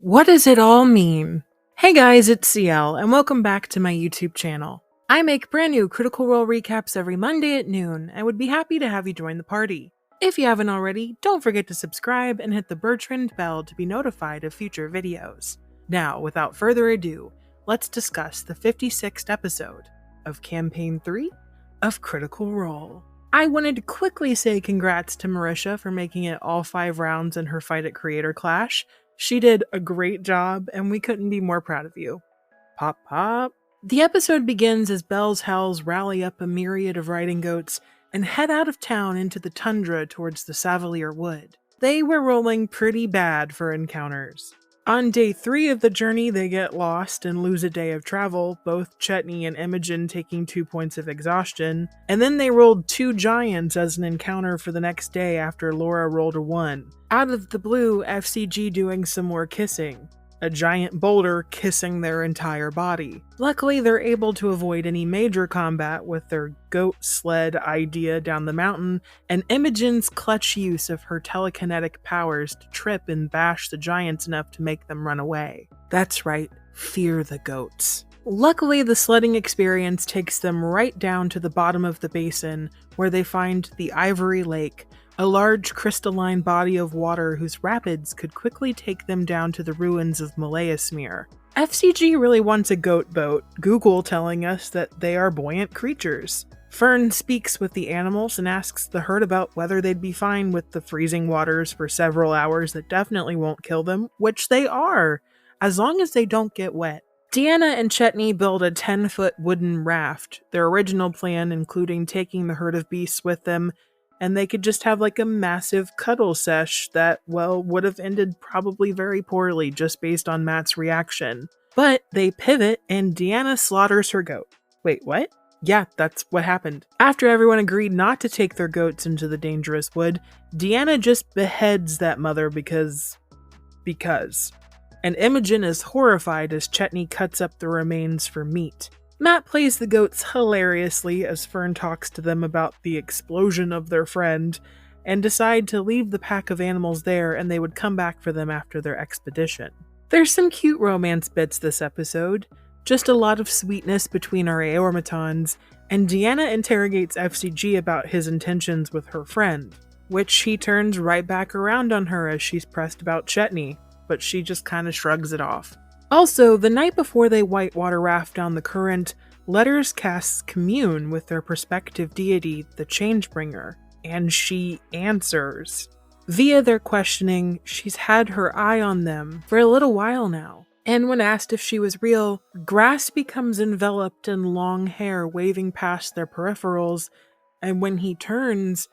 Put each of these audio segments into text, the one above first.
What does it all mean? Hey guys, it's CL, and welcome back to my YouTube channel. I make brand new Critical Role recaps every Monday at noon, and would be happy to have you join the party. If you haven't already, don't forget to subscribe and hit the bird bell to be notified of future videos. Now, without further ado, let's discuss the 56th episode of Campaign 3 of Critical Role. I wanted to quickly say congrats to Marisha for making it all 5 rounds in her fight at Creator Clash. She did a great job, and we couldn't be more proud of you. Pop, pop. The episode begins as Belle's Hells rally up a myriad of riding goats and head out of town into the tundra towards the Savalir Wood. They were rolling pretty bad for encounters. On day 3 of the journey, they get lost and lose a day of travel, both Chetney and Imogen taking 2 points of exhaustion, and then they rolled 2 giants as an encounter for the next day after Laura rolled a 1. Out of the blue, FCG doing some more kissing. A giant boulder kissing their entire body. Luckily, they're able to avoid any major combat with their goat sled idea down the mountain, and Imogen's clutch use of her telekinetic powers to trip and bash the giants enough to make them run away. That's right, fear the goats. Luckily, the sledding experience takes them right down to the bottom of the basin, where they find the Ivory Lake, a large crystalline body of water whose rapids could quickly take them down to the ruins of Malaya. FCG really wants a goat boat, Google telling us that they are buoyant creatures. Fern speaks with the animals and asks the herd about whether they'd be fine with the freezing waters for several hours that definitely won't kill them, which they are, as long as they don't get wet. Deanna and Chetney build a 10-foot wooden raft, their original plan including taking the herd of beasts with them, and they could just have like a massive cuddle sesh that, well, would have ended probably very poorly just based on Matt's reaction. But they pivot and Deanna slaughters her goat. Wait, what? Yeah, that's what happened. After everyone agreed not to take their goats into the dangerous wood, Deanna just beheads that mother because. And Imogen is horrified as Chetney cuts up the remains for meat. Matt plays the goats hilariously as Fern talks to them about the explosion of their friend, and decide to leave the pack of animals there and they would come back for them after their expedition. There's some cute romance bits this episode, just a lot of sweetness between our Aormatons, and Deanna interrogates FCG about his intentions with her friend, which he turns right back around on her as she's pressed about Chetney, but she just kinda shrugs it off. Also, the night before they whitewater raft down the current, Letters casts commune with their prospective deity, the Changebringer, and she answers. Via their questioning, she's had her eye on them for a little while now, and when asked if she was real, grass becomes enveloped in long hair waving past their peripherals, and when he turns,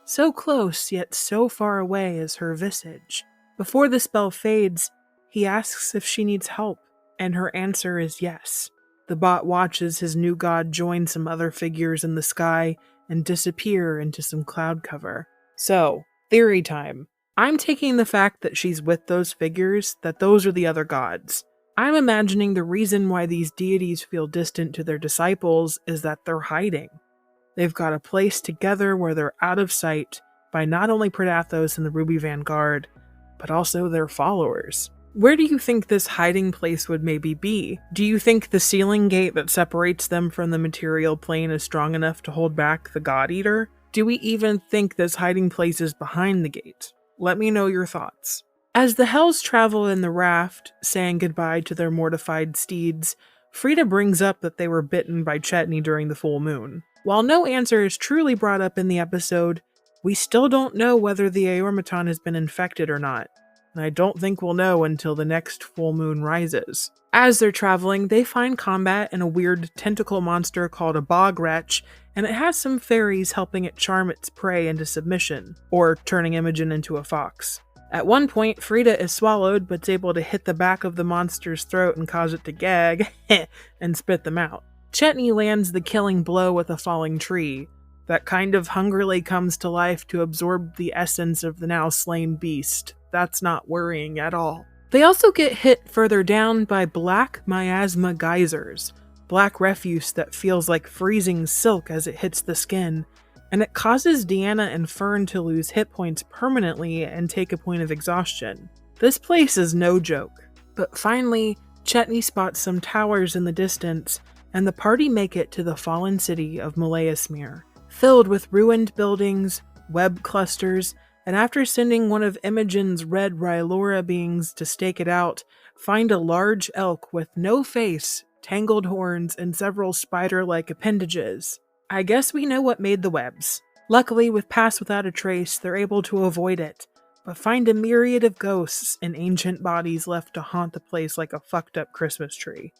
so close yet so far away is her visage. Before the spell fades, he asks if she needs help, and her answer is yes. The bot watches his new god join some other figures in the sky and disappear into some cloud cover. So, theory time. I'm taking the fact that she's with those figures, that those are the other gods. I'm imagining the reason why these deities feel distant to their disciples is that they're hiding. They've got a place together where they're out of sight by not only Predathos and the Ruby Vanguard, but also their followers. Where do you think this hiding place would maybe be? Do you think the ceiling gate that separates them from the material plane is strong enough to hold back the God Eater? Do we even think this hiding place is behind the gate? Let me know your thoughts. As the Hells travel in the raft, saying goodbye to their mortified steeds, Frida brings up that they were bitten by Chetney during the full moon. While no answer is truly brought up in the episode, we still don't know whether the Aormaton has been infected or not. And I don't think we'll know until the next full moon rises. As they're traveling, they find combat in a weird tentacle monster called a bog wretch, and it has some fairies helping it charm its prey into submission, or turning Imogen into a fox. At one point, Frida is swallowed, but's able to hit the back of the monster's throat and cause it to gag, and spit them out. Chetney lands the killing blow with a falling tree, that kind of hungrily comes to life to absorb the essence of the now slain beast. That's not worrying at all. They also get hit further down by black miasma geysers, black refuse that feels like freezing silk as it hits the skin, and it causes Deanna and Fern to lose hit points permanently and take a point of exhaustion. This place is no joke. But finally, Chetney spots some towers in the distance, and the party make it to the fallen city of Malaya, filled with ruined buildings, web clusters, and after sending one of Imogen's red Rylora beings to stake it out, find a large elk with no face, tangled horns, and several spider-like appendages. I guess we know what made the webs. Luckily, with Pass Without a Trace, they're able to avoid it, but find a myriad of ghosts and ancient bodies left to haunt the place like a fucked up Christmas tree.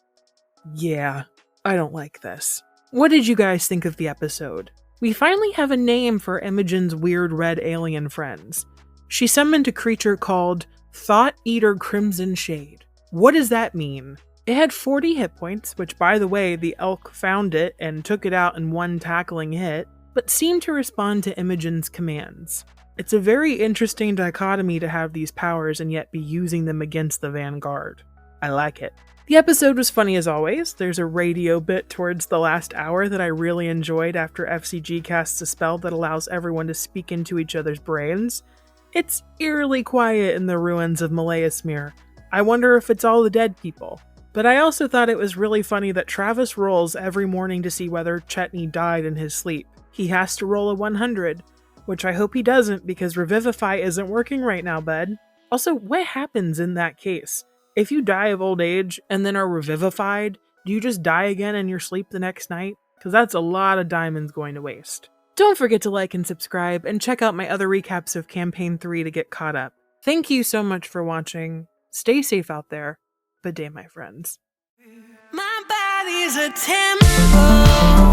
Yeah, I don't like this. What did you guys think of the episode? We finally have a name for Imogen's weird red alien friends. She summoned a creature called Thought Eater Crimson Shade. What does that mean? It had 40 hit points, which by the way, the elk found it and took it out in one tackling hit, but seemed to respond to Imogen's commands. It's a very interesting dichotomy to have these powers and yet be using them against the Vanguard. I like it. The episode was funny as always. There's a radio bit towards the last hour that I really enjoyed after FCG casts a spell that allows everyone to speak into each other's brains. It's eerily quiet in the ruins of Malaya. I wonder if it's all the dead people. But I also thought it was really funny that Travis rolls every morning to see whether Chetney died in his sleep. He has to roll a 100, which I hope he doesn't because Revivify isn't working right now, bud. Also, what happens in that case? If you die of old age and then are revivified, do you just die again in your sleep the next night? Because that's a lot of diamonds going to waste. Don't forget to like and subscribe, and check out my other recaps of Campaign 3 to get caught up. Thank you so much for watching. Stay safe out there. Bidet, my friends. My body's a temple.